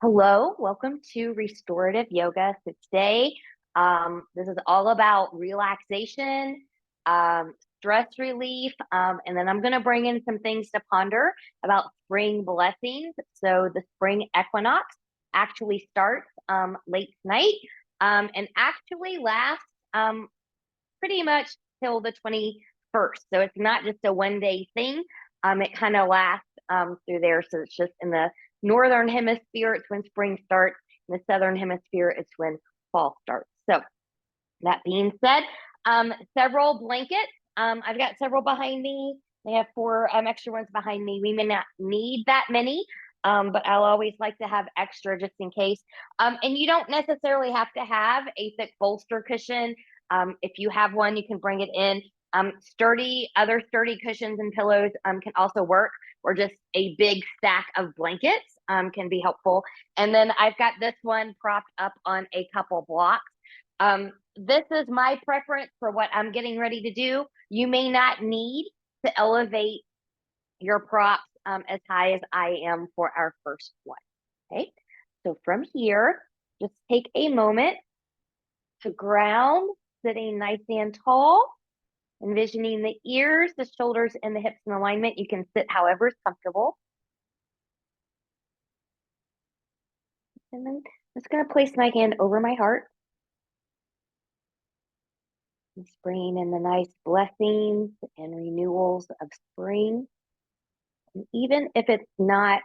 Hello, welcome to Restorative Yoga. So today, this is all about relaxation, stress relief, and then I'm going to bring in some things to ponder about spring blessings. So the spring equinox actually starts late tonight and actually lasts pretty much till the 21st. So it's not just a one-day thing. It kind of lasts through there. So it's just in the northern hemisphere, it's when spring starts. In the southern hemisphere, it's when fall starts. So that being said, several blankets. I've got several behind me. I have four extra ones behind me. We may not need that many, but I'll always like to have extra just in case. And you don't necessarily have to have a thick bolster cushion. If you have one, you can bring it in. Other sturdy cushions and pillows can also work, or just a big stack of blankets can be helpful. And then I've got this one propped up on a couple blocks. This is my preference for what I'm getting ready to do. You may not need to elevate your props as high as I am for our first one. Okay, so from here, just take a moment to ground, sitting nice and tall, envisioning the ears, the shoulders, and the hips in alignment. You can sit however is comfortable. And then I'm just going to place my hand over my heart. Just bringing in the nice blessings and renewals of spring. And even if it's not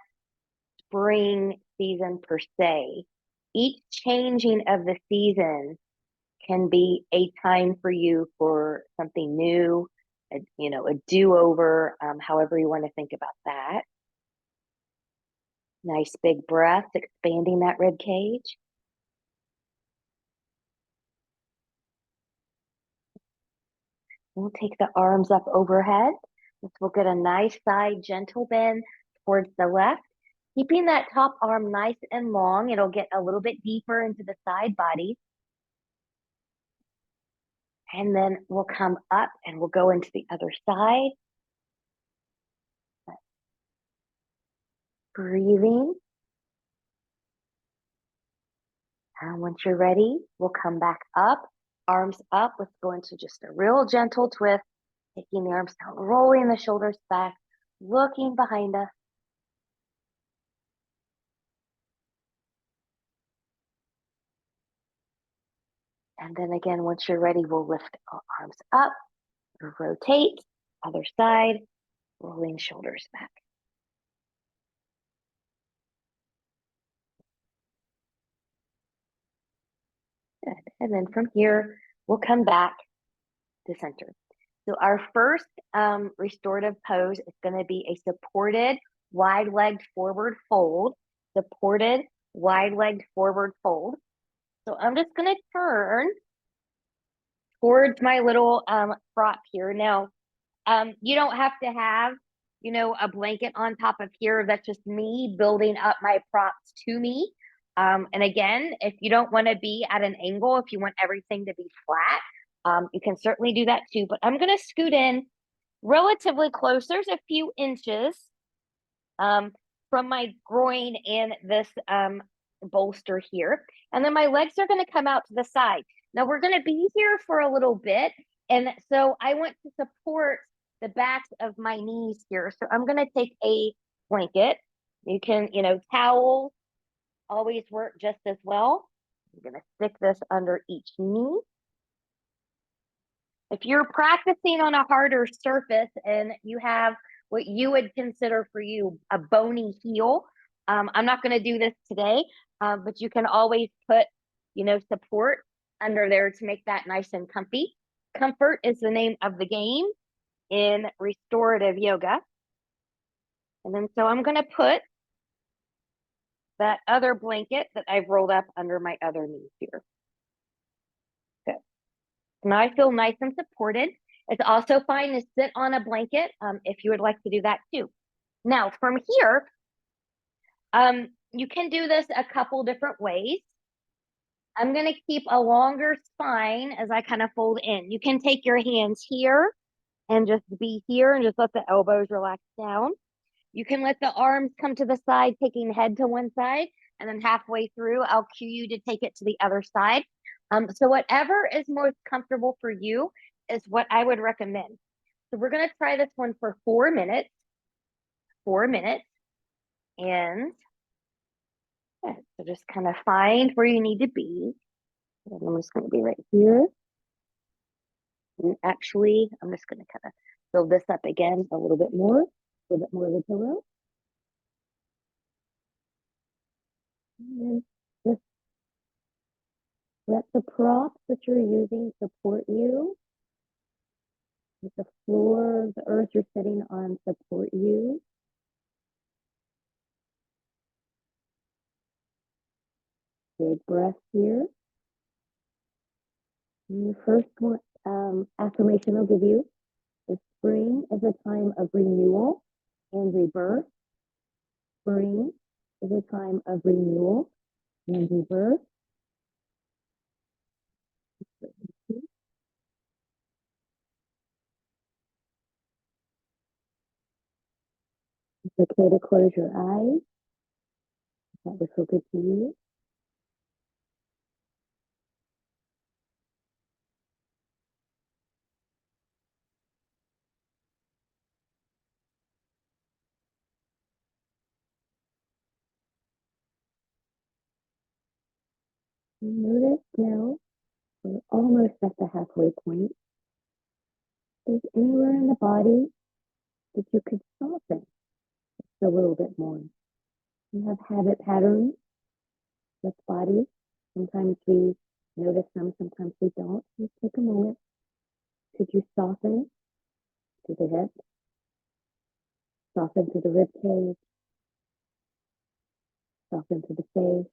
spring season per se, each changing of the season can be a time for you for something new, a do-over, however you want to think about that. Nice big breath, expanding that rib cage. We'll take the arms up overhead. This will get a nice side gentle bend towards the left. Keeping that top arm nice and long, it'll get a little bit deeper into the side body. And then we'll come up and we'll go into the other side. Breathing. And once you're ready, we'll come back up, arms up. Let's go into just a real gentle twist, taking the arms down, rolling the shoulders back, looking behind us. And then again, once you're ready, we'll lift our arms up, rotate, other side, rolling shoulders back. Good. And then from here, we'll come back to center. So our first restorative pose is going to be a supported wide-legged forward fold. Supported wide-legged forward fold. So I'm just going to turn towards my little prop here. Now, you don't have to have, a blanket on top of here. That's just me building up my props to me. And again, if you don't want to be at an angle, if you want everything to be flat, you can certainly do that too. But I'm going to scoot in relatively close. There's a few inches from my groin and this bolster here. And then my legs are going to come out to the side. Now we're going to be here for a little bit. And so I want to support the backs of my knees here. So I'm going to take a blanket. You can, towels always work just as well. I'm going to stick this under each knee. If you're practicing on a harder surface and you have what you would consider for you a bony heel, I'm not going to do this today, but you can always put, support under there to make that nice and comfy. Comfort is the name of the game in restorative yoga. And then so I'm going to put that other blanket that I've rolled up under my other knee here. Good. Now I feel nice and supported. It's also fine to sit on a blanket if you would like to do that too. Now from here, you can do this a couple different ways. I'm going to keep a longer spine as I kind of fold in. You can take your hands here and just be here and just let the elbows relax down. You can let the arms come to the side, taking head to one side. and then halfway through, I'll cue you to take it to the other side. So whatever is most comfortable for you is what I would recommend. So we're going to try this one for 4 minutes, 4 minutes, and yeah, so just kind of find where you need to be. And I'm just going to be right here. And actually, I'm just going to kind of build this up again a little bit more, a little bit more of the pillow. And just let the props that you're using support you. Let the floor, the earth you're sitting on support you. Big breath here. And the first one, affirmation I'll give you is spring is a time of renewal and rebirth. Spring is a time of renewal and rebirth. It's okay to close your eyes. That would feel good to you. Notice now we're almost at the halfway point. Is anywhere in the body that you could soften a little bit more? You have habit patterns with body. Sometimes we notice them, sometimes we don't. Just take a moment. Could you soften to the hips? Soften to the rib cage? Soften to the face?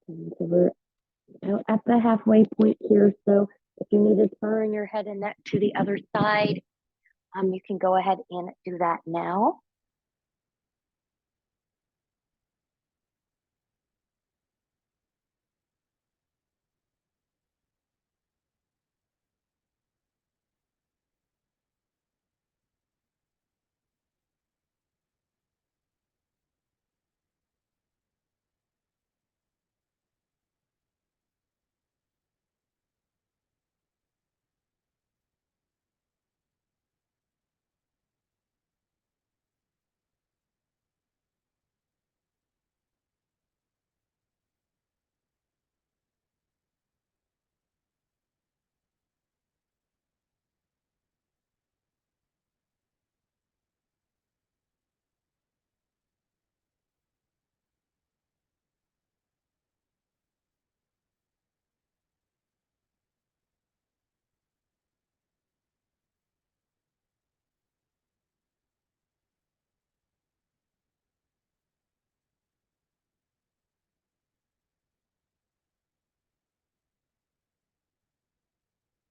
And so we're at the halfway point here. So if you need to turn your head and neck to the other side, you can go ahead and do that now.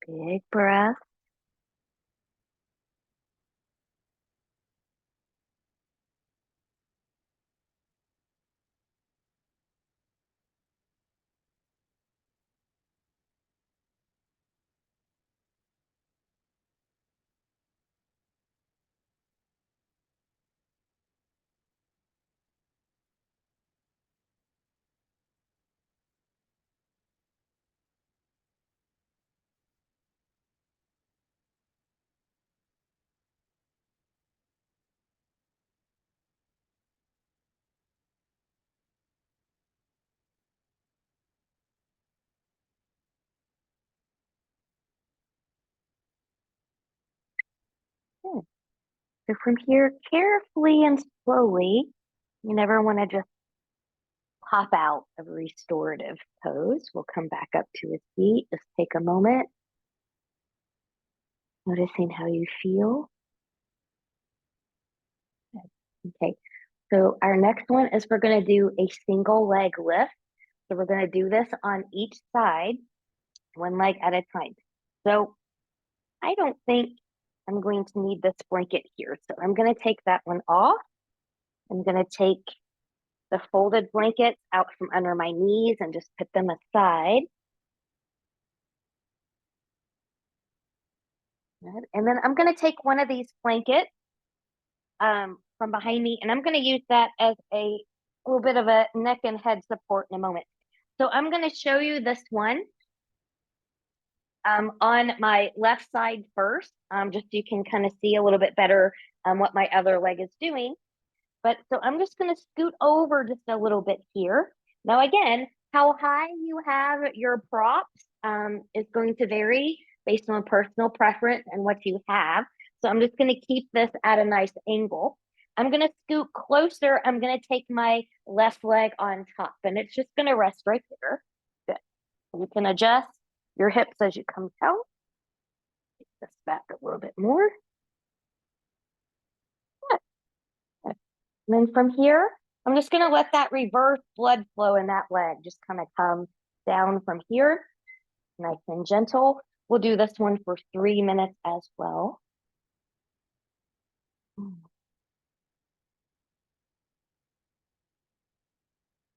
Big breath. Good. So from here, carefully and slowly, you never want to just pop out of a restorative pose. We'll come back up to a seat. Just take a moment, noticing how you feel. Okay, so our next one is we're going to do a single leg lift. So we're going to do this on each side, one leg at a time. So I don't think I'm going to need this blanket here. So I'm going to take that one off. I'm going to take the folded blankets out from under my knees and just put them aside. Good. And then I'm going to take one of these blankets from behind me, and I'm going to use that as a little bit of a neck and head support in a moment. So I'm going to show you this one on my left side first, just so you can kind of see a little bit better what my other leg is doing. But so I'm just going to scoot over just a little bit here. Now, again, how high you have your props is going to vary based on personal preference and what you have. So I'm just going to keep this at a nice angle. I'm going to scoot closer. I'm going to take my left leg on top, and it's just going to rest right there. Good. You can adjust your hips as you come down. Take this back a little bit more. Good. And then from here, I'm just going to let that reverse blood flow in that leg just kind of come down from here, nice and gentle. We'll do this one for 3 minutes as well.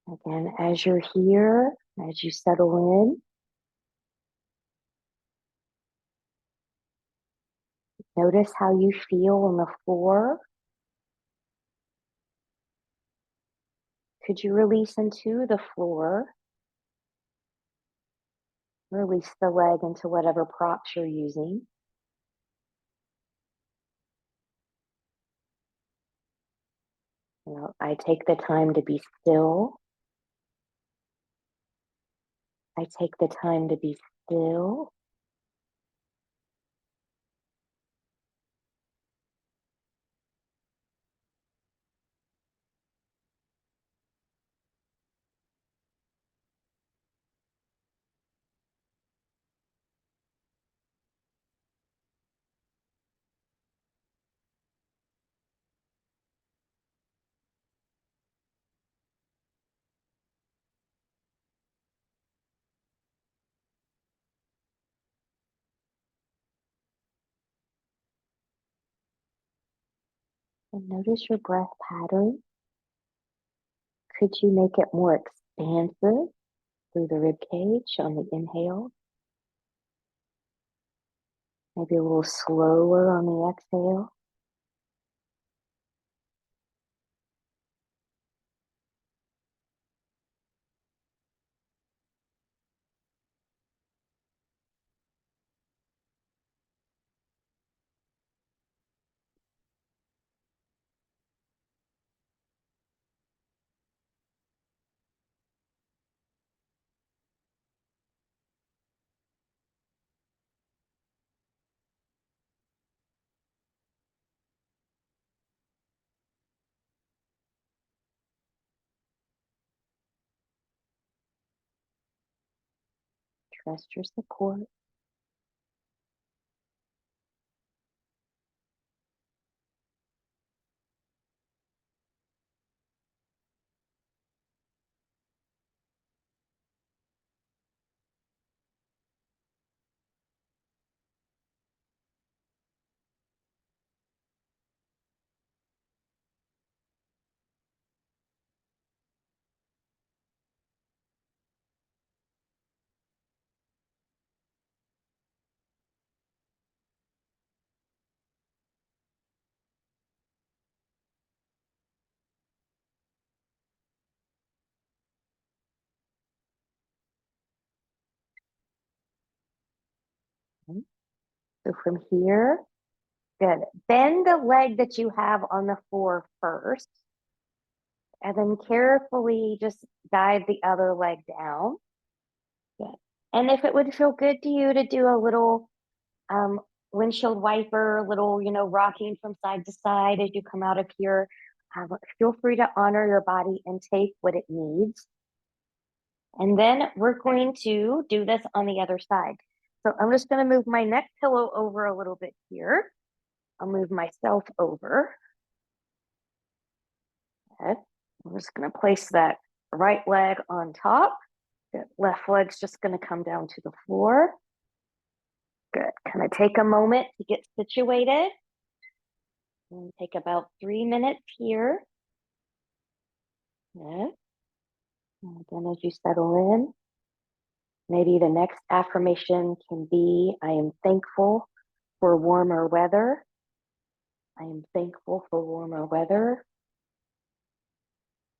Again, as you're here, as you settle in, notice how you feel on the floor. Could you release into the floor? Release the leg into whatever props you're using. You know, I take the time to be still. I take the time to be still. And notice your breath pattern. Could you make it more expansive through the rib cage on the inhale? Maybe a little slower on the exhale. Trust your support. Okay. So from here, good. Bend the leg that you have on the floor first, and then carefully just guide the other leg down. Good. And if it would feel good to you to do a little um, windshield wiper, little, rocking from side to side as you come out of here, feel free to honor your body and take what it needs. And then we're going to do this on the other side. So I'm just going to move my neck pillow over a little bit here. I'll move myself over. Okay. I'm just going to place that right leg on top. The left leg's just going to come down to the floor. Good. Kind of take a moment to get situated. And take about 3 minutes here. Good. And then as you settle in, maybe the next affirmation can be, I am thankful for warmer weather. I am thankful for warmer weather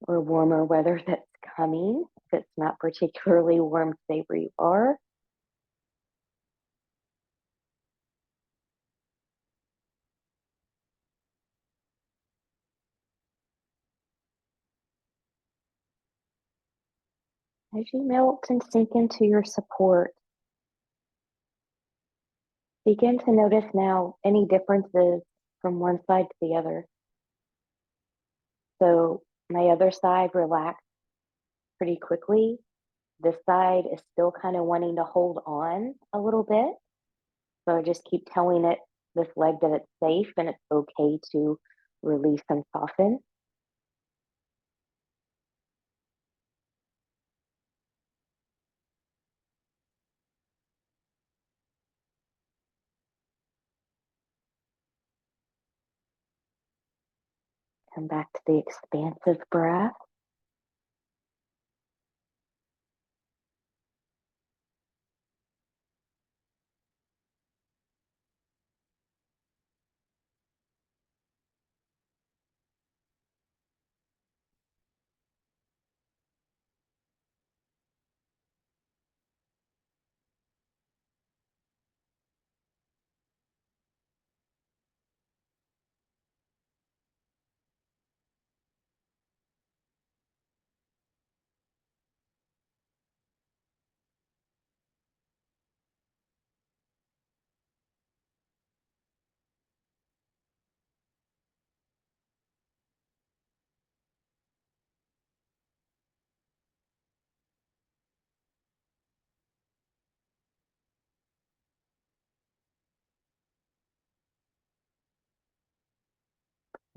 or warmer weather that's coming. If it's not particularly warm today where you are. As you melt and sink into your support, begin to notice now any differences from one side to the other. So my other side relaxed pretty quickly. This side is still kind of wanting to hold on a little bit. So I just keep telling it, this leg, that it's safe and it's okay to release and soften. Come back to the expansive breath.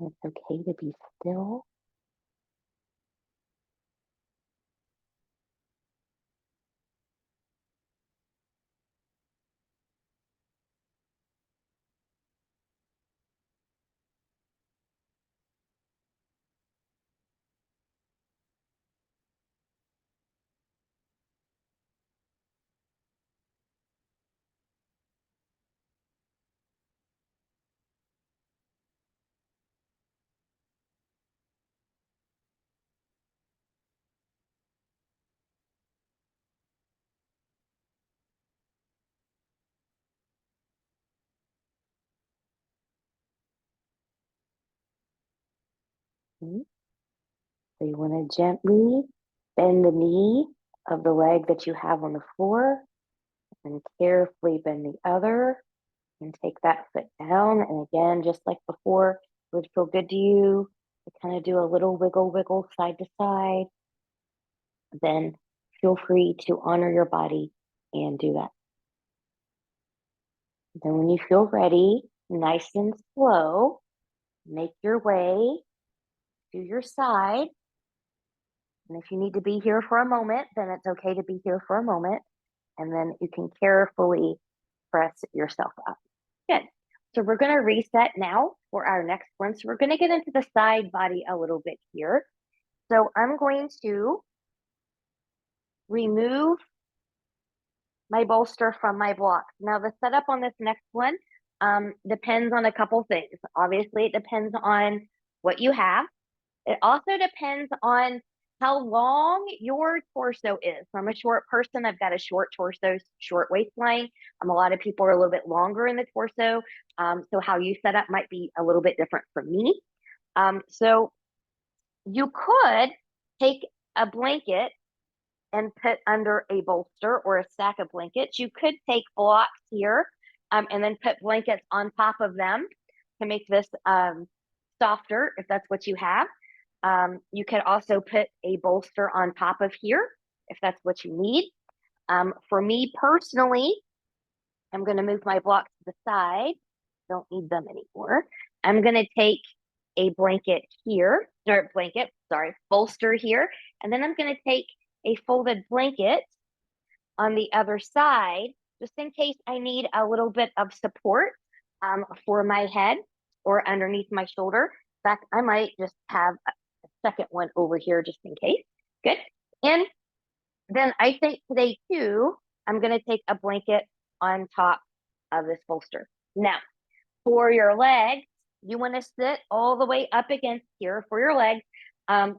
It's okay to be still. So you want to gently bend the knee of the leg that you have on the floor and carefully bend the other and take that foot down. And again, just like before, it would feel good to you to kind of do a little wiggle, wiggle side to side. Then feel free to honor your body and do that. Then when you feel ready, nice and slow, make your way to your side. And if you need to be here for a moment, then it's okay to be here for a moment. And then you can carefully press yourself up. Good. So we're going to reset now for our next one. So we're going to get into the side body a little bit here. So I'm going to remove my bolster from my blocks. Now the setup on this next one depends on a couple things. Obviously, it depends on what you have. It also depends on how long your torso is. So I'm a short person. I've got a short torso, short waistline. A lot of people are a little bit longer in the torso. So how you set up might be a little bit different from me. So you could take a blanket and put under a bolster or a stack of blankets. You could take blocks here and then put blankets on top of them to make this softer if that's what you have. You could also put a bolster on top of here if that's what you need. For me personally, I'm going to move my blocks to the side. Don't need them anymore. I'm going to take a blanket here, or blanket, sorry, bolster here. And then I'm going to take a folded blanket on the other side, just in case I need a little bit of support for my head or underneath my shoulder. In fact, I might just have a second one over here just in case. Good. And then I think today too, I'm going to take a blanket on top of this bolster. Now, for your legs, You want to sit all the way up against here for your legs.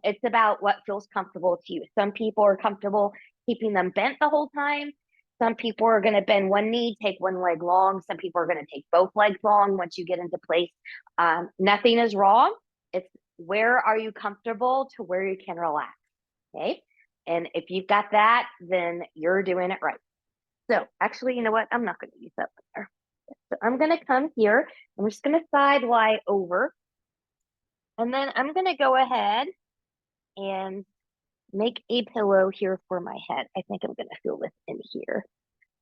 It's about what feels comfortable to you. Some people are comfortable keeping them bent the whole time. Some people are going to bend one knee, take one leg long. Some people are going to take both legs long once you get into place. Nothing is wrong. It's where are you comfortable to where you can relax. Okay. And if you've got that, then you're doing it right. So actually, you know what? I'm not going to use that there. So I'm going to come here. I'm just going to side lie over. And then I'm going to go ahead and make a pillow here for my head. I think I'm going to feel this in here.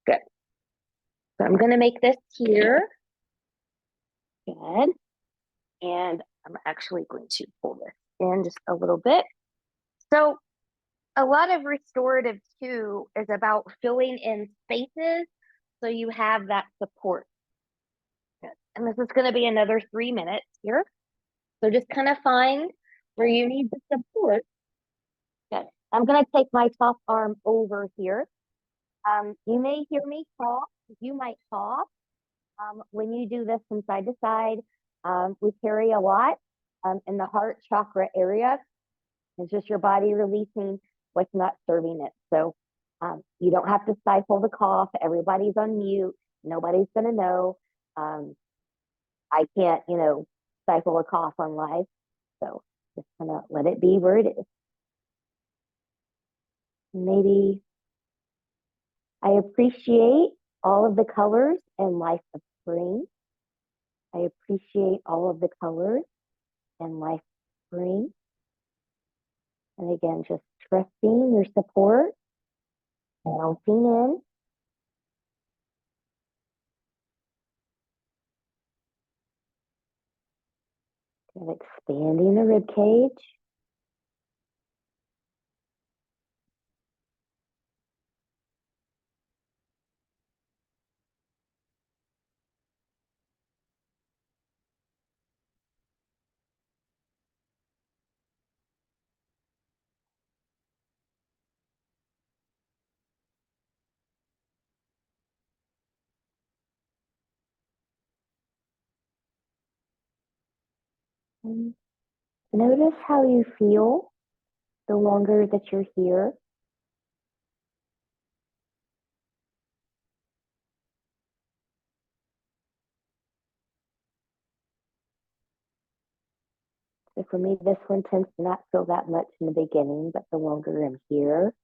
Good. So I'm going to make this here. Good. And I'm actually going to pull this in just a little bit. So a lot of restorative too is about filling in spaces so you have that support. Good. And this is going to be another 3 minutes here. So just kind of find where you need the support. Good. I'm going to take my top arm over here. You may hear me cough. You might cough. When you do this from side to side, we carry a lot in the heart chakra area. It's just your body releasing what's not serving it. So you don't have to stifle the cough. Everybody's on mute. Nobody's going to know. I can't, stifle a cough on live. So just kind of let it be where it is. Maybe I appreciate all of the colors in life of spring. I appreciate all of the colors in life of spring. And again, just trusting your support, bouncing in. And expanding the rib cage. And notice how you feel the longer that you're here. So for me, this one tends to not feel that much in the beginning, but the longer I'm here,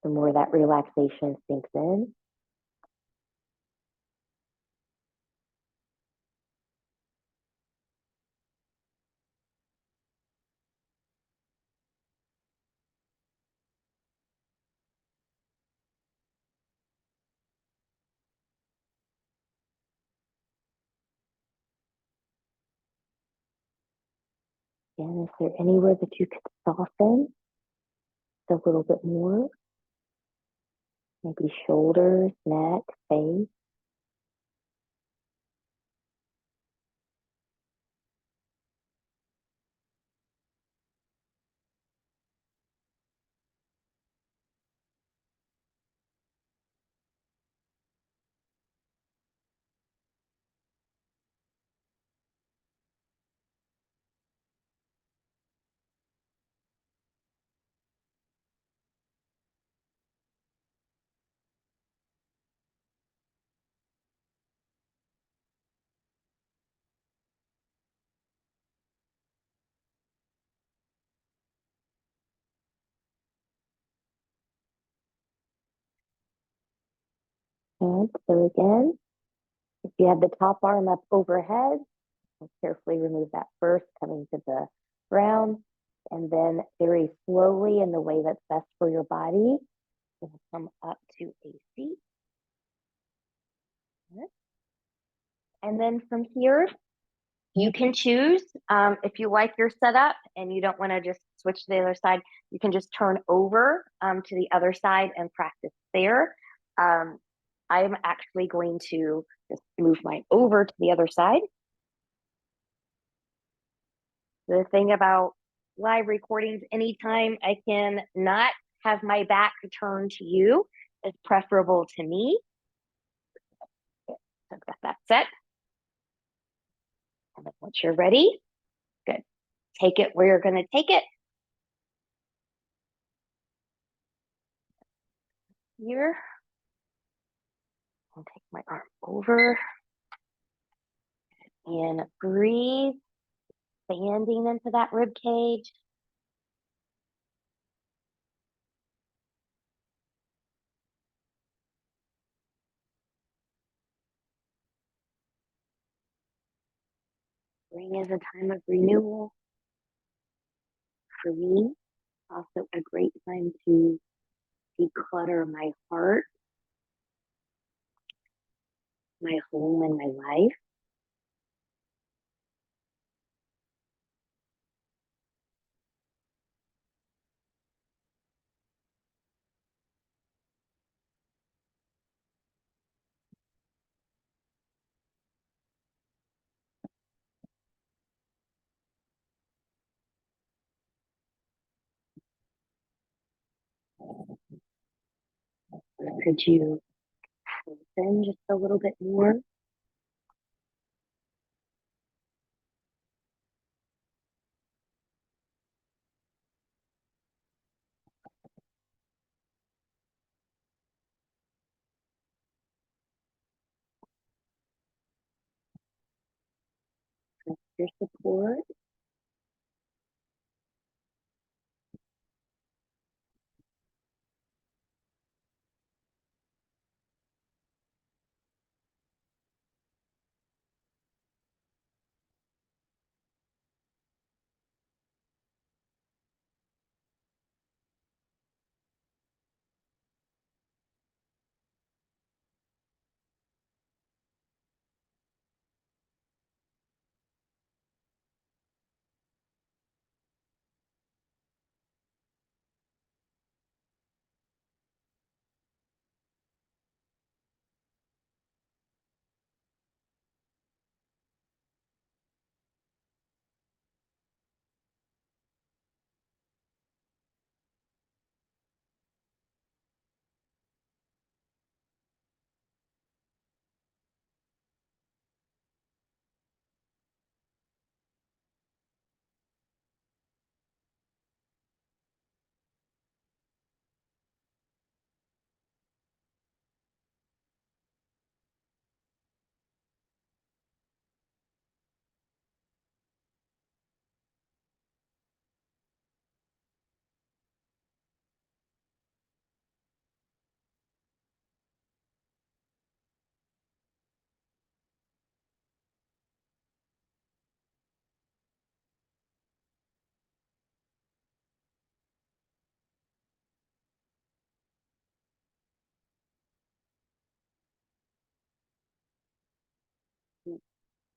the more that relaxation sinks in. And is there anywhere that you could soften a little bit more? Maybe shoulders, neck, face. And so again, if you have the top arm up overhead, carefully remove that first, coming to the ground, and then very slowly in the way that's best for your body, you'll come up to a seat. And then from here, you can choose if you like your setup and you don't want to just switch to the other side, you can just turn over to the other side and practice there. I'm actually going to just move mine over to the other side. The thing about live recordings, anytime I can not have my back turned to you is preferable to me. So I've got that set. And then once you're ready, good. Take it where you're going to take it. Here. I'll take my arm over and breathe, expanding into that rib cage. Spring is a time of renewal. For me, also a great time to declutter my heart, my home, and my life. Could you open just a little bit more? Your support.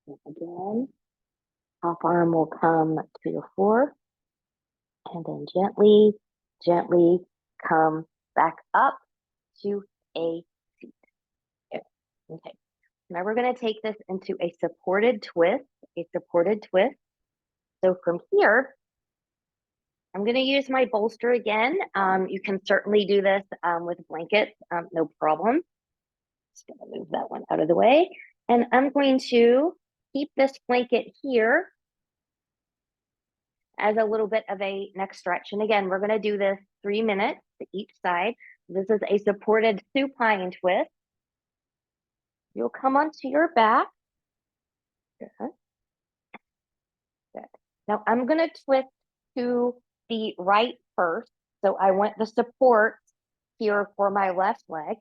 And again, top arm will come to the floor and then gently, gently come back up to a seat. Okay. Now we're going to take this into a supported twist, So from here, I'm going to use my bolster again. You can certainly do this with blankets, no problem. Just going to move that one out of the way. And I'm going to keep this blanket here as a little bit of a neck stretch. And again, we're going to do this 3 minutes to each side. This is a supported supine twist. You'll come onto your back. Good. Good. Now I'm going to twist to the right first. So I want the support here for my left leg.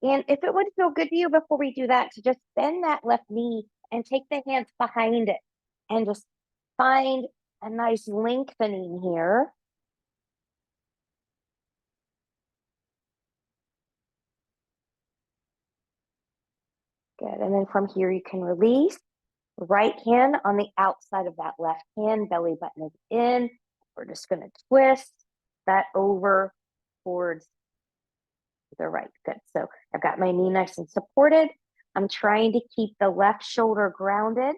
And if it would feel good to you before we do that, to just bend that left knee and take the hands behind it and just find a nice lengthening here. Good. And then from here, you can release. Right hand on the outside of that left hand, belly button is in. We're just going to twist that over towards the right. Good. So I've got my knee nice and supported. I'm trying to keep the left shoulder grounded.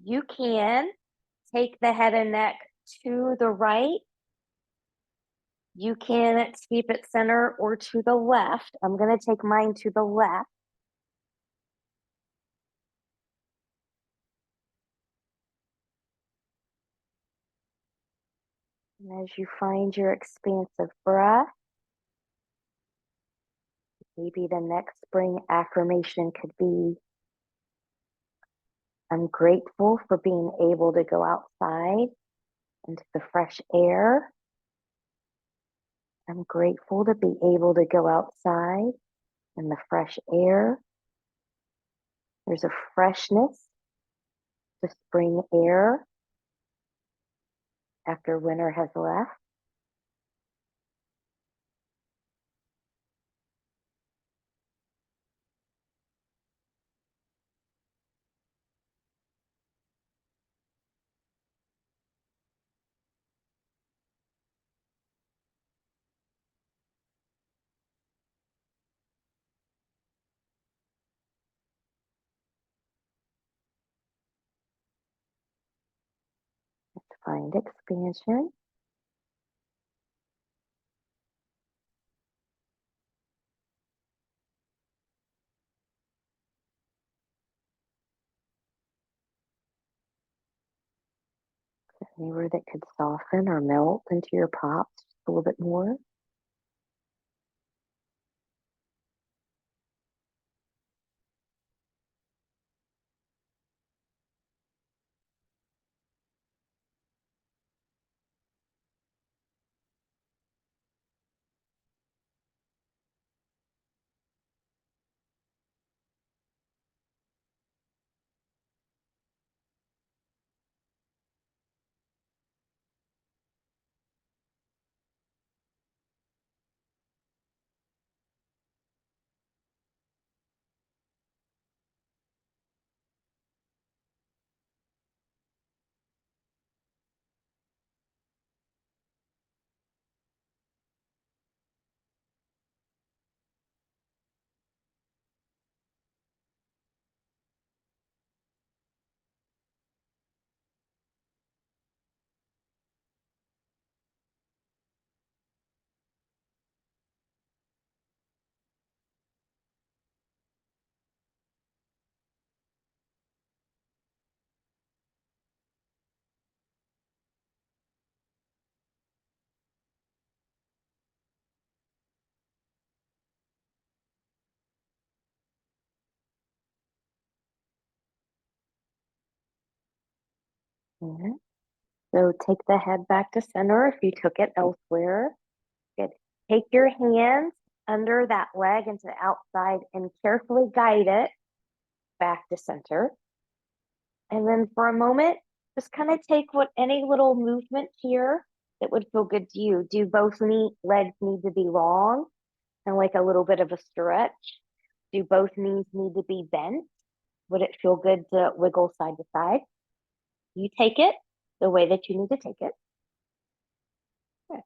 You can take the head and neck to the right. You can keep it center or to the left. I'm going to take mine to the left. And as you find your expansive breath, maybe the next spring affirmation could be, I'm grateful for being able to go outside into the fresh air. I'm grateful to be able to go outside in the fresh air. There's a freshness to spring air after winter has left. Let's find expansion. Anywhere that could soften or melt into your pops just a little bit more. Mhm. So take the head back to center if you took it elsewhere. Good. Take your hands under that leg into the outside and carefully guide it back to center. And then for a moment, just kind of take what any little movement here that would feel good to you. Do both legs need to be long and like a little bit of a stretch? Do both knees need to be bent? Would it feel good to wiggle side to side? You take it the way that you need to take it. Okay.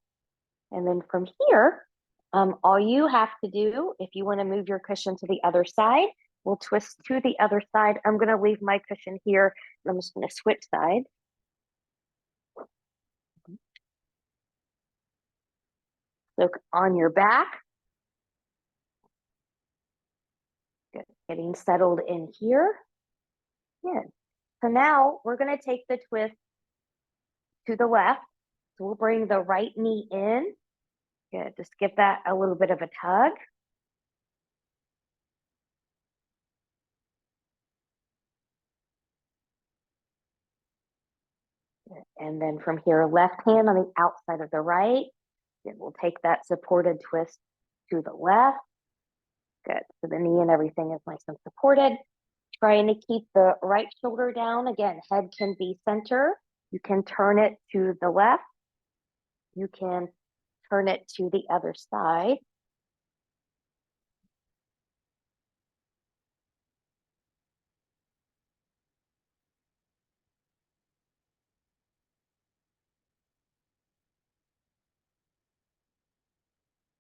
And then from here, all you have to do, if you want to move your cushion to the other side, we'll twist to the other side. I'm going to leave my cushion here. And I'm just going to switch sides. So on your back, good. Getting settled in here. Good. So now we're going to take the twist to the left. So we'll bring the right knee in. Good. Just give that a little bit of a tug. Good. And then from here, left hand on the outside of the right. Good. We'll take that supported twist to the left. Good. So the knee and everything is nice and supported. Trying to keep the right shoulder down. Again, head can be center. You can turn it to the left. You can turn it to the other side.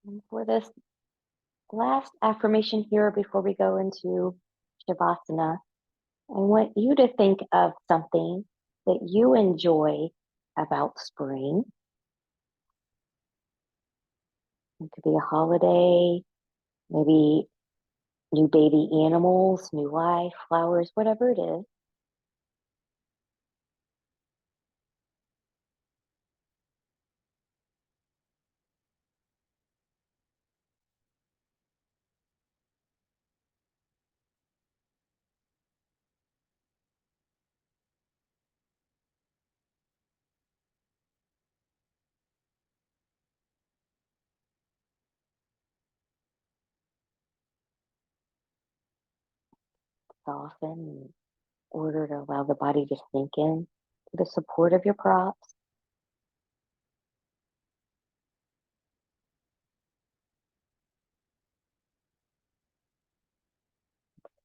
And for this last affirmation here before we go into Shavasana, I want you to think of something that you enjoy about spring. It could be a holiday, maybe new baby animals, new life, flowers, whatever it is. soften in order to allow the body to sink in to the support of your props.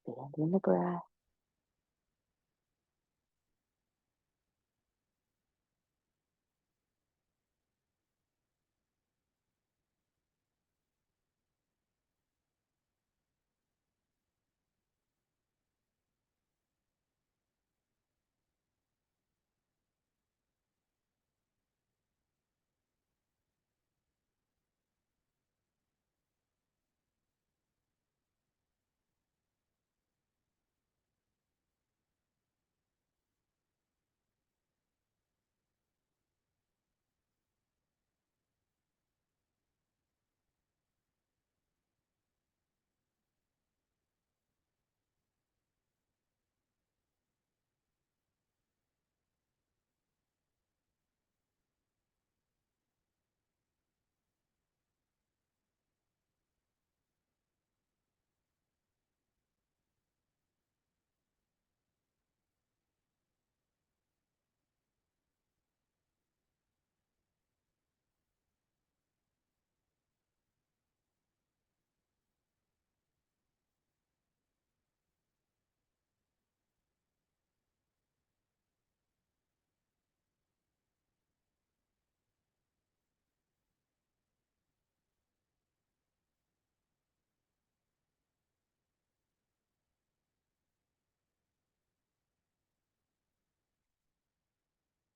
Expanding the breath.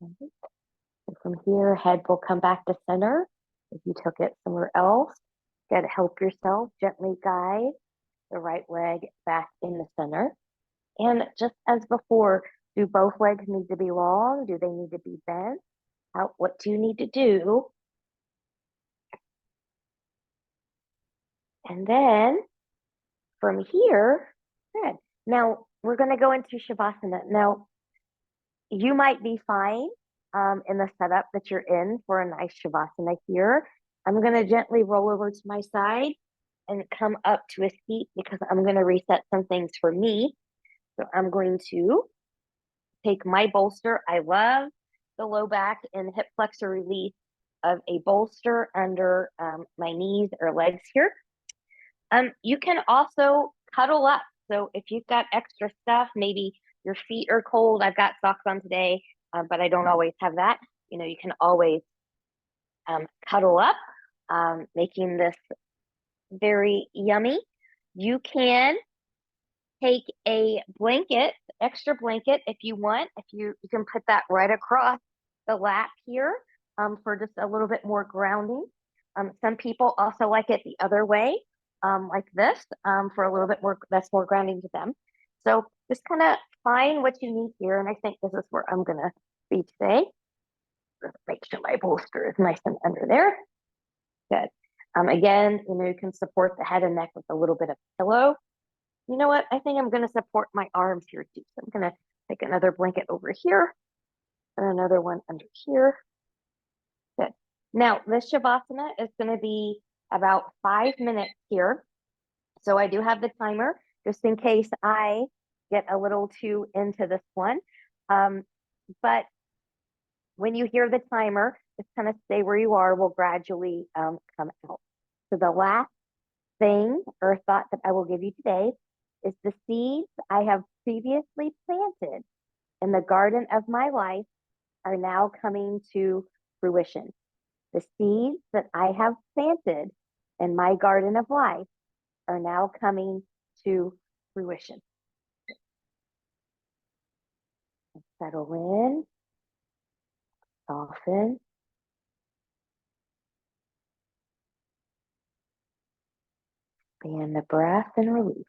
Mhm. And from here, head will come back to center. If you took it somewhere else, you gotta help yourself gently guide the right leg back in the center. And just as before, do both legs need to be long? Do they need to be bent? What do you need to do? And then from here, good. Now we're going to go into Shavasana. Now, you might be fine in the setup that you're in for a nice Shavasana here. I'm going to gently roll over to my side and come up to a seat because I'm going to reset some things for me. So I'm going to take my bolster. I love the low back and hip flexor release of a bolster under my knees or legs here. You can also cuddle up. So if you've got extra stuff, maybe your feet are cold. I've got socks on today, but I don't always have that. You can always cuddle up, making this very yummy. You can take a blanket, extra blanket if you want. If you can put that right across the lap here for just a little bit more grounding. Some people also like it the other way, like this, for a little bit more, that's more grounding to them. So just kind of find what you need here. And I think this is where I'm going to be today. Make sure my bolster is nice and under there. Good. Again, you can support the head and neck with a little bit of pillow. You know what? I think I'm going to support my arms here too. So I'm going to take another blanket over here and another one under here. Good. Now, this Shavasana is going to be about 5 minutes here. So I do have the timer just in case I get a little too into this one. But when you hear the timer, just kind of stay where you are. We'll gradually come out. So the last thing or thought that I will give you today is the seeds I have previously planted in the garden of my life are now coming to fruition. The seeds that I have planted in my garden of life are now coming to fruition. Settle in, soften, expand the breath and release.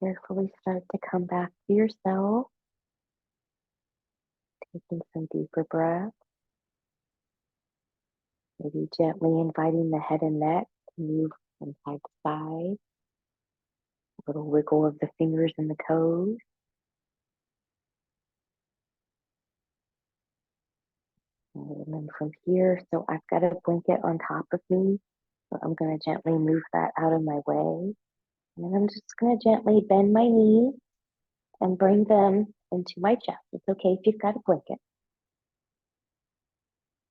Carefully start to come back to yourself, taking some deeper breaths, maybe gently inviting the head and neck to move from side to side, a little wiggle of the fingers and the toes. And then from here, so I've got a blanket on top of me, so I'm going to gently move that out of my way. And then I'm just going to gently bend my knees and bring them into my chest. It's okay if you've got a blanket.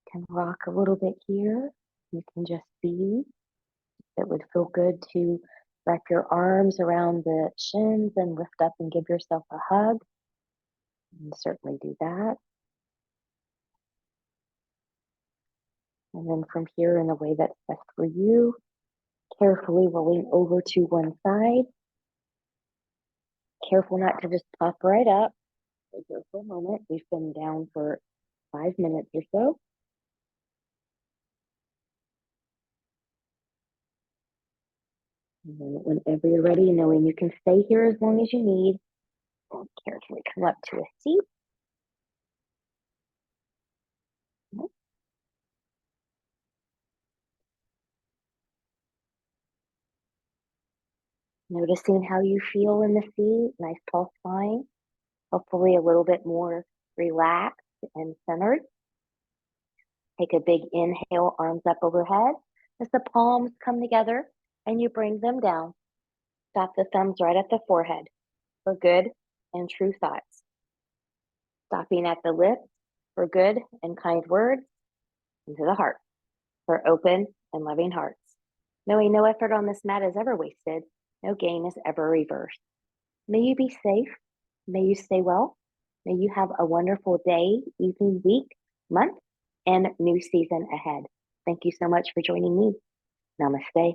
You can rock a little bit here. You can just be. It would feel good to wrap your arms around the shins and lift up and give yourself a hug. You can certainly do that. And then from here, in a way that's best for you, carefully rolling over to one side. Careful not to just pop right up. Stay here for a moment. We've been down for 5 minutes or so. And then whenever you're ready, knowing you can stay here as long as you need, carefully come up to a seat. Noticing how you feel in the seat, nice tall spine, hopefully a little bit more relaxed and centered. Take a big inhale, arms up overhead as the palms come together and you bring them down. Stop the thumbs right at the forehead for good and true thoughts. Stopping at the lips for good and kind words, into the heart for open and loving hearts. Knowing no effort on this mat is ever wasted, no gain is ever reversed. May you be safe. May you stay well. May you have a wonderful day, evening, week, month, and new season ahead. Thank you so much for joining me. Namaste.